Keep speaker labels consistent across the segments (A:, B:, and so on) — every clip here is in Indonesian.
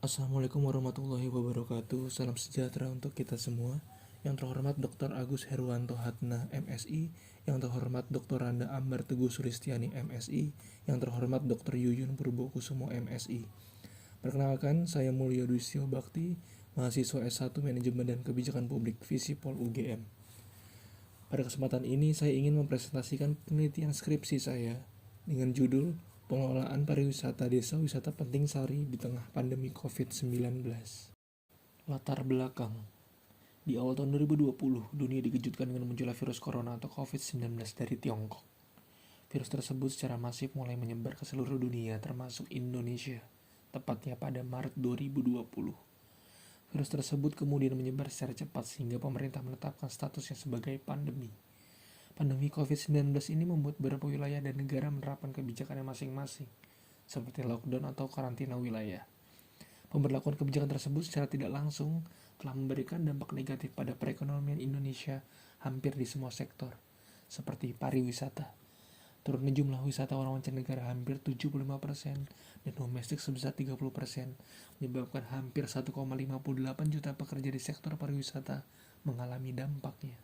A: Assalamualaikum warahmatullahi wabarakatuh. Salam sejahtera untuk kita semua. Yang terhormat Dr. Agus Herwanto Hatna, MSI. Yang terhormat Dr. Randa Ambar Teguh Sulistiani, MSI. Yang terhormat Dr. Yuyun Purbokusumo, MSI. Perkenalkan, saya Mulyo Dwisyo Bakti, mahasiswa S1 Manajemen dan Kebijakan Publik, Visipol UGM. Pada kesempatan ini, saya ingin mempresentasikan penelitian skripsi saya dengan judul Pengelolaan Pariwisata Desa Wisata Penting Sari di Tengah Pandemi COVID-19. Latar belakang. Di awal tahun 2020, dunia dikejutkan dengan munculnya virus corona atau COVID-19 dari Tiongkok. Virus tersebut secara masif mulai menyebar ke seluruh dunia, termasuk Indonesia, tepatnya pada Maret 2020. Virus tersebut kemudian menyebar secara cepat sehingga pemerintah menetapkan statusnya sebagai pandemi. Pandemi COVID-19 ini membuat beberapa wilayah dan negara menerapkan kebijakannya masing-masing, seperti lockdown atau karantina wilayah. Pemberlakuan kebijakan tersebut secara tidak langsung telah memberikan dampak negatif pada perekonomian Indonesia hampir di semua sektor, seperti pariwisata. Turunnya jumlah wisatawan mancanegara hampir 75% dan domestik sebesar 30%, menyebabkan hampir 1,58 juta pekerja di sektor pariwisata mengalami dampaknya.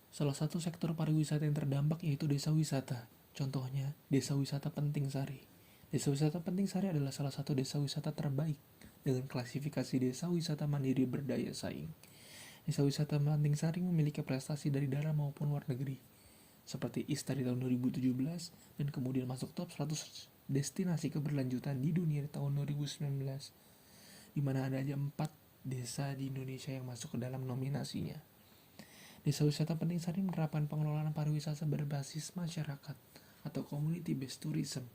A: Salah satu sektor pariwisata yang terdampak yaitu desa wisata. Contohnya, Desa Wisata Penting Sari. Desa Wisata Penting Sari adalah salah satu desa wisata terbaik dengan klasifikasi desa wisata mandiri berdaya saing. Desa Wisata Penting Sari memiliki prestasi dari dalam maupun luar negeri, seperti ISTA di tahun 2017 dan kemudian masuk top 100 destinasi keberlanjutan di dunia di tahun 2019, di mana ada aja 4 desa di Indonesia yang masuk ke dalam nominasinya. Desa Wisata Penting Sari menerapkan pengelolaan pariwisata berbasis masyarakat atau community based tourism,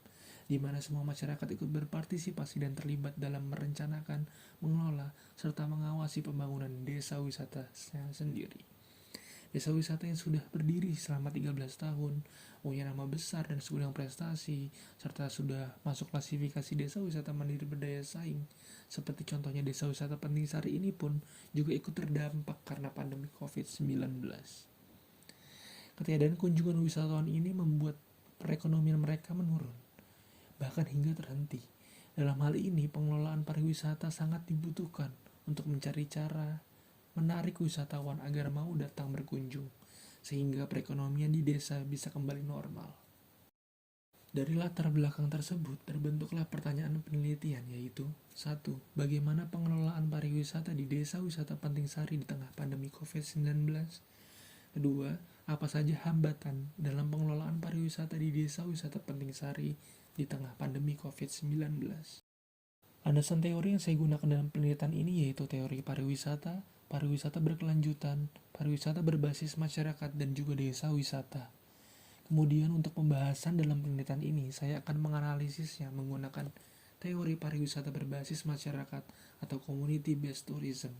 A: di mana semua masyarakat ikut berpartisipasi dan terlibat dalam merencanakan, mengelola, serta mengawasi pembangunan desa wisatanya sendiri. Desa wisata yang sudah berdiri selama 13 tahun, punya nama besar dan segudang prestasi, serta sudah masuk klasifikasi desa wisata mandiri berdaya saing, seperti contohnya Desa Wisata Penting Sari ini pun juga ikut terdampak karena pandemi COVID-19. Ketiadaan kunjungan wisatawan ini membuat perekonomian mereka menurun, bahkan hingga terhenti. Dalam hal ini, pengelolaan pariwisata sangat dibutuhkan untuk mencari cara menarik wisatawan agar mau datang berkunjung, sehingga perekonomian di desa bisa kembali normal. Dari latar belakang tersebut, terbentuklah pertanyaan penelitian yaitu 1. Bagaimana pengelolaan pariwisata di Desa Wisata Penting Sari di tengah pandemi COVID-19? 2. Apa saja hambatan dalam pengelolaan pariwisata di Desa Wisata Penting Sari di tengah pandemi COVID-19? Landasan teori yang saya gunakan dalam penelitian ini yaitu teori pariwisata, pariwisata berkelanjutan, pariwisata berbasis masyarakat, dan juga desa wisata. Kemudian untuk pembahasan dalam penelitian ini, saya akan menganalisisnya menggunakan teori pariwisata berbasis masyarakat atau community based tourism.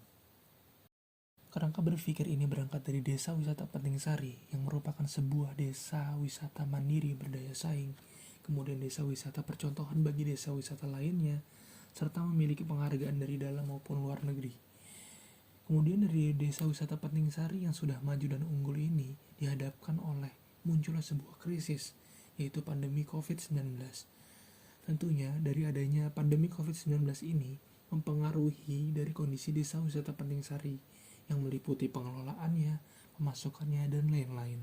A: Kerangka berpikir ini berangkat dari Desa Wisata Penting Sari yang merupakan sebuah desa wisata mandiri berdaya saing, kemudian desa wisata percontohan bagi desa wisata lainnya, serta memiliki penghargaan dari dalam maupun luar negeri. Kemudian dari Desa Wisata Penting Sari yang sudah maju dan unggul ini dihadapkan oleh munculnya sebuah krisis, yaitu pandemi COVID-19. Tentunya dari adanya pandemi COVID-19 ini mempengaruhi dari kondisi Desa Wisata Penting Sari yang meliputi pengelolaannya, pemasukannya, dan lain-lain.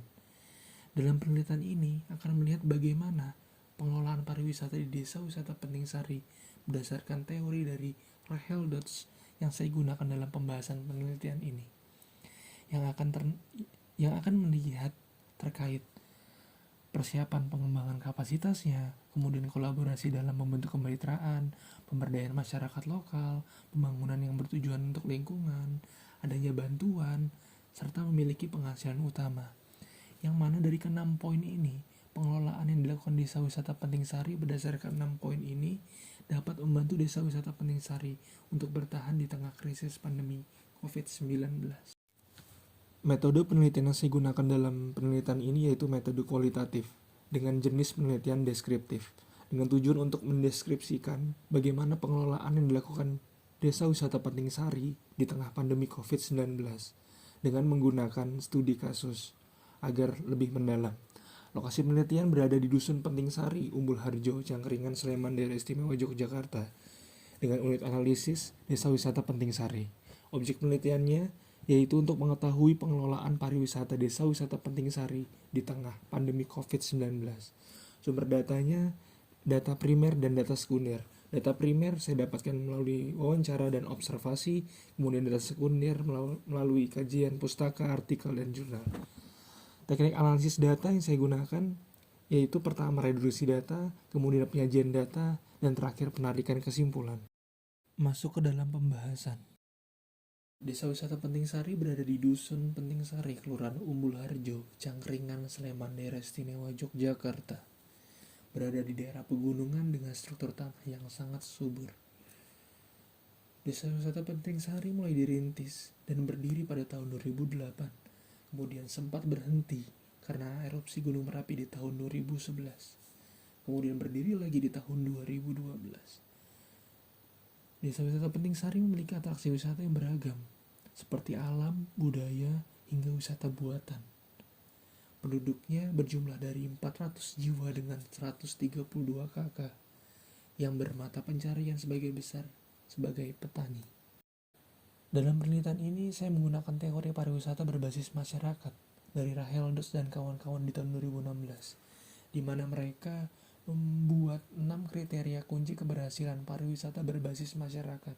A: Dalam penelitian ini akan melihat bagaimana pengelolaan pariwisata di Desa Wisata Penting Sari berdasarkan teori dari Rahel Dodds yang saya gunakan dalam pembahasan penelitian ini, yang akan melihat terkait persiapan pengembangan kapasitasnya, kemudian kolaborasi dalam membentuk kemitraan, pemberdayaan masyarakat lokal, pembangunan yang bertujuan untuk lingkungan, adanya bantuan, serta memiliki penghasilan utama. Yang mana dari ke-6 poin ini, pengelolaan yang dilakukan Desa Wisata Penting Sari berdasarkan 6 poin ini dapat membantu Desa Wisata Penting Sari untuk bertahan di tengah krisis pandemi COVID-19. Metode penelitian yang saya gunakan dalam penelitian ini yaitu metode kualitatif dengan jenis penelitian deskriptif, dengan tujuan untuk mendeskripsikan bagaimana pengelolaan yang dilakukan Desa Wisata Penting Sari di tengah pandemi COVID-19 dengan menggunakan studi kasus agar lebih mendalam. Lokasi penelitian berada di Dusun Penting Sari, Umbul Harjo, Cangkringan, Sleman, Daerah Istimewa Yogyakarta. dengan unit analisis Desa Wisata Penting Sari. Objek penelitiannya yaitu untuk mengetahui pengelolaan pariwisata Desa Wisata Penting Sari di tengah pandemi COVID-19. Sumber datanya data primer dan data sekunder. Data primer saya dapatkan melalui wawancara dan observasi, kemudian data sekunder melalui kajian pustaka, artikel, dan jurnal. Teknik analisis data yang saya gunakan yaitu pertama reduksi data, kemudian penyajian data, dan terakhir penarikan kesimpulan. Masuk ke dalam pembahasan. Desa Wisata Penting Sari berada di Dusun Penting Sari, Kelurahan Umbul Harjo, Cangkringan, Sleman, Daerah Istimewa Yogyakarta. Berada di daerah pegunungan dengan struktur tanah yang sangat subur. Desa Wisata Penting Sari mulai dirintis dan berdiri pada tahun 2008, kemudian sempat berhenti karena erupsi Gunung Merapi di tahun 2011, kemudian berdiri lagi di tahun 2012. Desa Wisata Penting Sari memiliki atraksi wisata yang beragam, seperti alam, budaya, hingga wisata buatan. Penduduknya berjumlah dari 400 jiwa dengan 132 kakak yang bermata pencarian sebagai besar sebagai petani. Dalam penelitian ini saya menggunakan teori pariwisata berbasis masyarakat dari Raheldos dan kawan-kawan di tahun 2016, di mana mereka membuat 6 kriteria kunci keberhasilan pariwisata berbasis masyarakat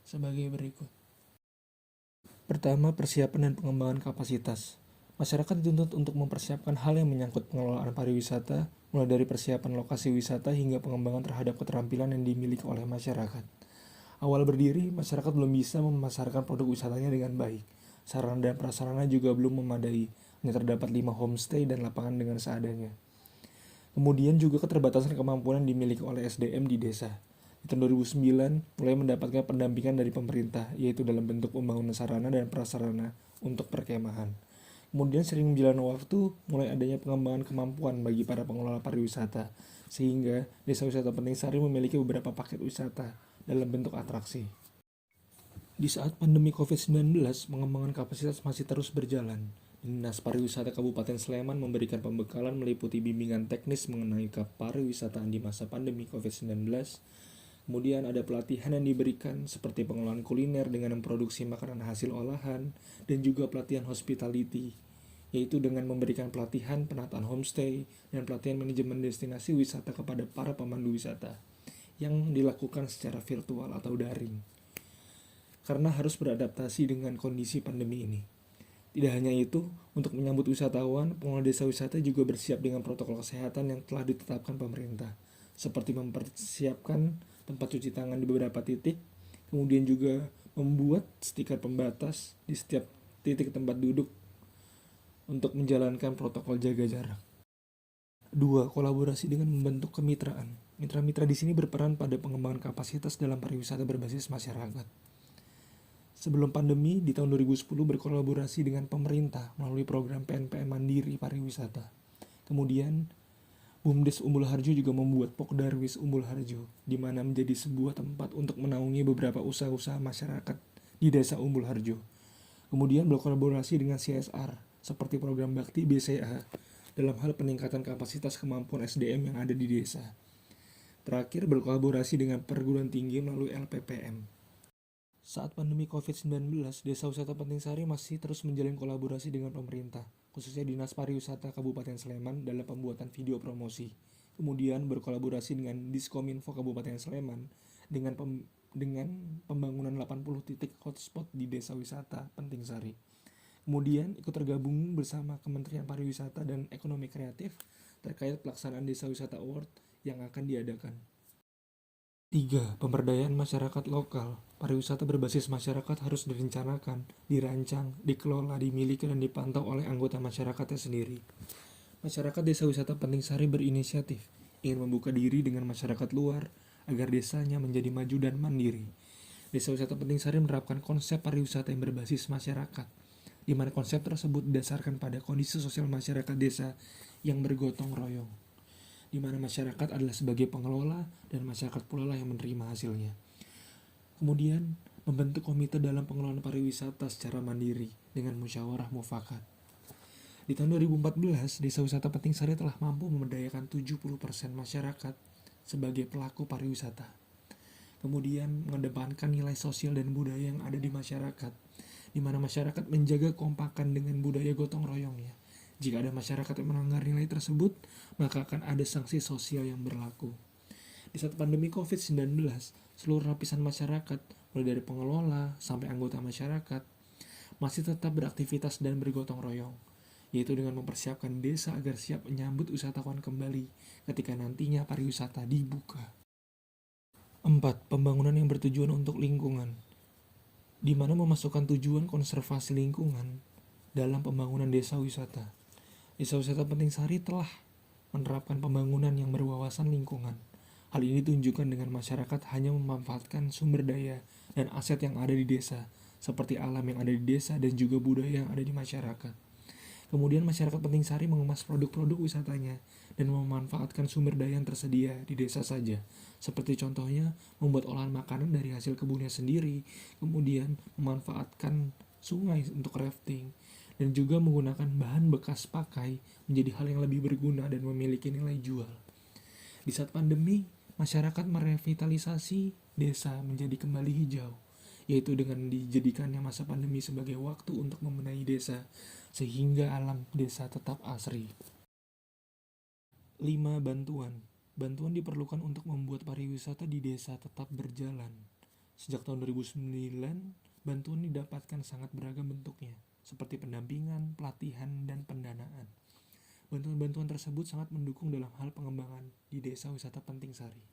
A: sebagai berikut. Pertama, persiapan dan pengembangan kapasitas. Masyarakat dituntut untuk mempersiapkan hal yang menyangkut pengelolaan pariwisata, mulai dari persiapan lokasi wisata hingga pengembangan terhadap keterampilan yang dimiliki oleh masyarakat. Awal berdiri, masyarakat belum bisa memasarkan produk wisatanya dengan baik. Sarana dan prasarana juga belum memadai, hanya terdapat 5 homestay dan lapangan dengan seadanya. Kemudian juga keterbatasan kemampuan yang dimiliki oleh SDM di desa. Di tahun 2009, mulai mendapatkan pendampingan dari pemerintah, yaitu dalam bentuk pembangunan sarana dan prasarana untuk perkemahan. Kemudian sering berjalan waktu, mulai adanya pengembangan kemampuan bagi para pengelola pariwisata, sehingga Desa Wisata Penting Sari memiliki beberapa paket wisata dalam bentuk atraksi. Di saat pandemi COVID-19, pengembangan kapasitas masih terus berjalan. Dinas Pariwisata Kabupaten Sleman memberikan pembekalan meliputi bimbingan teknis mengenai kepariwisataan di masa pandemi COVID-19. Kemudian ada pelatihan yang diberikan seperti pengelolaan kuliner dengan memproduksi makanan hasil olahan dan juga pelatihan hospitality, yaitu dengan memberikan pelatihan penataan homestay dan pelatihan manajemen destinasi wisata kepada para pemandu wisata yang dilakukan secara virtual atau daring karena harus beradaptasi dengan kondisi pandemi ini. Tidak hanya itu, untuk menyambut wisatawan, pengelola desa wisata juga bersiap dengan protokol kesehatan yang telah ditetapkan pemerintah, seperti mempersiapkan tempat cuci tangan di beberapa titik, kemudian juga membuat stiker pembatas di setiap titik tempat duduk untuk menjalankan protokol jaga jarak. 2. Kolaborasi dengan membentuk kemitraan. Mitra-mitra di sini berperan pada pengembangan kapasitas dalam pariwisata berbasis masyarakat. Sebelum pandemi, di tahun 2010 berkolaborasi dengan pemerintah melalui program PNPM Mandiri Pariwisata. Kemudian, Bumdes Umbul Harjo juga membuat Pokdarwis Umbul Harjo, di mana menjadi sebuah tempat untuk menaungi beberapa usaha-usaha masyarakat di desa Umbul Harjo. Kemudian berkolaborasi dengan CSR, seperti program Bakti BCA, dalam hal peningkatan kapasitas kemampuan SDM yang ada di desa. Terakhir, berkolaborasi dengan perguruan tinggi melalui LPPM. Saat pandemi COVID-19, Desa Wisata Penting Sari masih terus menjalin kolaborasi dengan pemerintah, khususnya Dinas Pariwisata Kabupaten Sleman dalam pembuatan video promosi. Kemudian berkolaborasi dengan Diskominfo Kabupaten Sleman dengan pembangunan 80 titik hotspot di Desa Wisata Penting Sari. Kemudian ikut tergabung bersama Kementerian Pariwisata dan Ekonomi Kreatif terkait pelaksanaan Desa Wisata Award yang akan diadakan. 3. Pemberdayaan masyarakat lokal. Pariwisata berbasis masyarakat harus direncanakan, dirancang, dikelola, dimiliki, dan dipantau oleh anggota masyarakatnya sendiri. Masyarakat Desa Wisata Penting Sari berinisiatif, ingin membuka diri dengan masyarakat luar, agar desanya menjadi maju dan mandiri. Desa Wisata Penting Sari menerapkan konsep pariwisata yang berbasis masyarakat, di mana konsep tersebut didasarkan pada kondisi sosial masyarakat desa yang bergotong royong, di mana masyarakat adalah sebagai pengelola dan masyarakat pula lah yang menerima hasilnya. Kemudian, membentuk komite dalam pengelolaan pariwisata secara mandiri dengan musyawarah mufakat. Di tahun 2014, Desa Wisata Penting Sari telah mampu memberdayakan 70% masyarakat sebagai pelaku pariwisata. Kemudian mengedepankan nilai sosial dan budaya yang ada di masyarakat, di mana masyarakat menjaga kekompakan dengan budaya gotong royongnya. Jika ada masyarakat yang melanggar nilai tersebut, maka akan ada sanksi sosial yang berlaku. Di saat pandemi COVID-19, seluruh lapisan masyarakat, mulai dari pengelola sampai anggota masyarakat, masih tetap beraktivitas dan bergotong royong, yaitu dengan mempersiapkan desa agar siap menyambut wisatawan kembali ketika nantinya pariwisata dibuka. 4. Pembangunan yang bertujuan untuk lingkungan, di mana memasukkan tujuan konservasi lingkungan dalam pembangunan desa wisata. Desa wisata Penting Sari telah menerapkan pembangunan yang berwawasan lingkungan. Hal ini ditunjukkan dengan masyarakat hanya memanfaatkan sumber daya dan aset yang ada di desa, seperti alam yang ada di desa dan juga budaya yang ada di masyarakat. Kemudian masyarakat Penting Sari mengemas produk-produk wisatanya dan memanfaatkan sumber daya yang tersedia di desa saja. Seperti contohnya membuat olahan makanan dari hasil kebunnya sendiri, kemudian memanfaatkan sungai untuk rafting, dan juga menggunakan bahan bekas pakai menjadi hal yang lebih berguna dan memiliki nilai jual. Di saat pandemi, masyarakat merevitalisasi desa menjadi kembali hijau, yaitu dengan dijadikannya masa pandemi sebagai waktu untuk membenahi desa, sehingga alam desa tetap asri. 5. Bantuan. Bantuan diperlukan untuk membuat pariwisata di desa tetap berjalan. Sejak tahun 2009, bantuan didapatkan sangat beragam bentuknya, seperti pendampingan, pelatihan, dan pendanaan. Bantuan-bantuan tersebut sangat mendukung dalam hal pengembangan di Desa Wisata Penting Sari.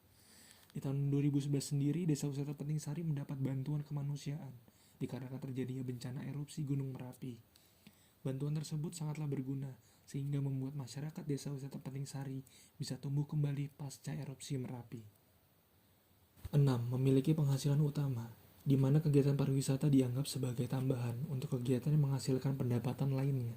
A: Di tahun 2011 sendiri, Desa Wisata Penting Sari mendapat bantuan kemanusiaan dikarenakan terjadinya bencana erupsi Gunung Merapi. Bantuan tersebut sangatlah berguna sehingga membuat masyarakat Desa Wisata Penting Sari bisa tumbuh kembali pasca erupsi Merapi. 6. Memiliki penghasilan utama, di mana kegiatan pariwisata dianggap sebagai tambahan untuk kegiatan yang menghasilkan pendapatan lainnya.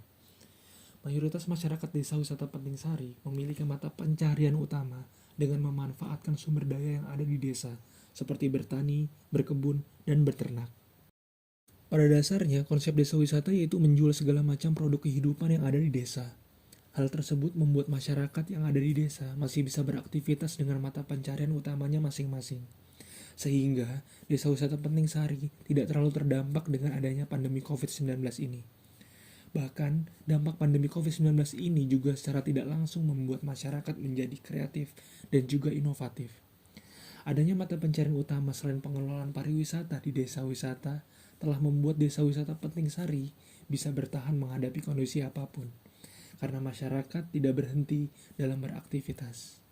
A: Mayoritas masyarakat Desa Wisata Penting Sari memiliki mata pencaharian utama dengan memanfaatkan sumber daya yang ada di desa, seperti bertani, berkebun, dan beternak. Pada dasarnya, konsep desa wisata yaitu menjual segala macam produk kehidupan yang ada di desa. Hal tersebut membuat masyarakat yang ada di desa masih bisa beraktivitas dengan mata pencaharian utamanya masing-masing. Sehingga, Desa Wisata Penting Sari tidak terlalu terdampak dengan adanya pandemi COVID-19 ini. Bahkan, dampak pandemi COVID-19 ini juga secara tidak langsung membuat masyarakat menjadi kreatif dan juga inovatif. Adanya mata pencaharian utama selain pengelolaan pariwisata di desa wisata telah membuat Desa Wisata Penting Sari bisa bertahan menghadapi kondisi apapun, karena masyarakat tidak berhenti dalam beraktivitas.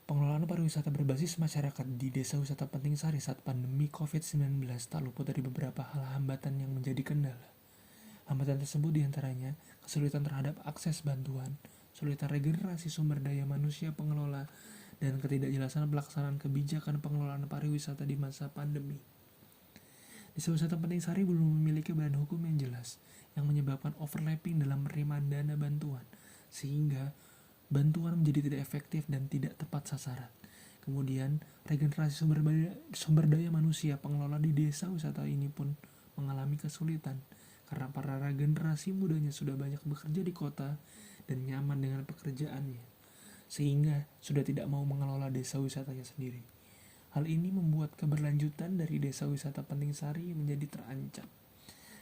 A: Pengelolaan pariwisata berbasis masyarakat di Desa Wisata Penting Sari saat pandemi COVID-19 tak luput dari beberapa hal hambatan yang menjadi kendala. Hambatan tersebut diantaranya kesulitan terhadap akses bantuan, kesulitan regenerasi sumber daya manusia pengelola, dan ketidakjelasan pelaksanaan kebijakan pengelolaan pariwisata di masa pandemi. Desa Wisata Penting Sari belum memiliki badan hukum yang jelas, yang menyebabkan overlapping dalam penerimaan dana bantuan, sehingga bantuan menjadi tidak efektif dan tidak tepat sasaran. Kemudian, regenerasi sumber daya manusia pengelola di desa wisata ini pun mengalami kesulitan, karena para generasi mudanya sudah banyak bekerja di kota dan nyaman dengan pekerjaannya, sehingga sudah tidak mau mengelola desa wisatanya sendiri. Hal ini membuat keberlanjutan dari Desa Wisata Penting Sari menjadi terancam.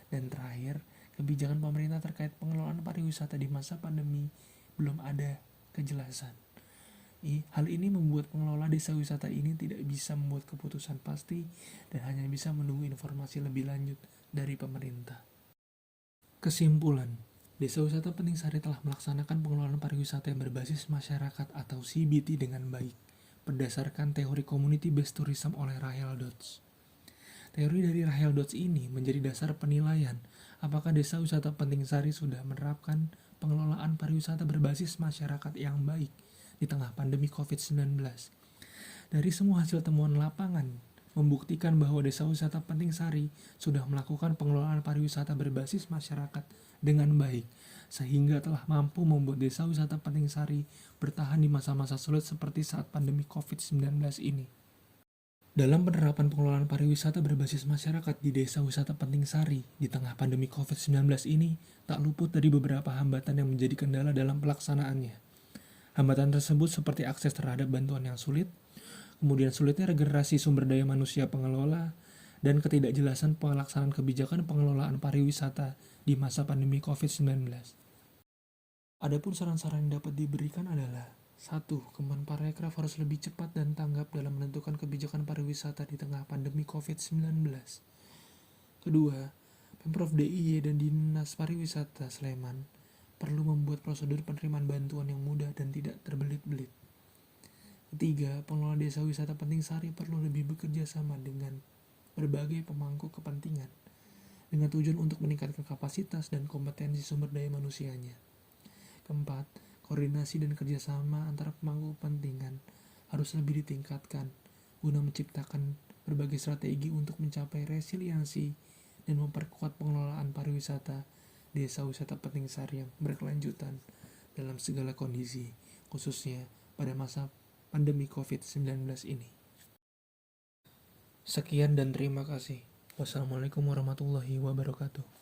A: Dan terakhir, kebijakan pemerintah terkait pengelolaan pariwisata di masa pandemi belum ada kejelasan. Hal ini membuat pengelola desa wisata ini tidak bisa membuat keputusan pasti dan hanya bisa menunggu informasi lebih lanjut dari pemerintah. Kesimpulan, Desa Wisata Penting Sari telah melaksanakan pengelolaan pariwisata yang berbasis masyarakat atau CBT dengan baik, berdasarkan teori Community Based Tourism oleh Rahel Dodds. Teori dari Rahel Dodds ini menjadi dasar penilaian apakah Desa Wisata Penting Sari sudah menerapkan pengelolaan pariwisata berbasis masyarakat yang baik di tengah pandemi COVID-19. Dari semua hasil temuan lapangan, membuktikan bahwa Desa Wisata Penting Sari sudah melakukan pengelolaan pariwisata berbasis masyarakat dengan baik, sehingga telah mampu membuat Desa Wisata Penting Sari bertahan di masa-masa sulit seperti saat pandemi COVID-19 ini. Dalam penerapan pengelolaan pariwisata berbasis masyarakat di Desa Wisata Penting Sari di tengah pandemi COVID-19 ini tak luput dari beberapa hambatan yang menjadi kendala dalam pelaksanaannya. Hambatan tersebut seperti akses terhadap bantuan yang sulit, kemudian sulitnya regenerasi sumber daya manusia pengelola, dan ketidakjelasan pelaksanaan kebijakan pengelolaan pariwisata di masa pandemi COVID-19. Adapun saran-saran yang dapat diberikan adalah: 1. Kemenparekraf harus lebih cepat dan tanggap dalam menentukan kebijakan pariwisata di tengah pandemi COVID-19. Kedua, Pemprov DIY dan Dinas Pariwisata Sleman perlu membuat prosedur penerimaan bantuan yang mudah dan tidak terbelit-belit. Ketiga, pengelola desa wisata Penting Sari perlu lebih bekerja sama dengan berbagai pemangku kepentingan dengan tujuan untuk meningkatkan kapasitas dan kompetensi sumber daya manusianya. Keempat, koordinasi dan kerjasama antara pemangku kepentingan harus lebih ditingkatkan guna menciptakan berbagai strategi untuk mencapai resiliensi dan memperkuat pengelolaan pariwisata desa wisata Penting Sari yang berkelanjutan dalam segala kondisi, khususnya pada masa pandemi COVID-19 ini. Sekian dan terima kasih. Wassalamualaikum warahmatullahi wabarakatuh.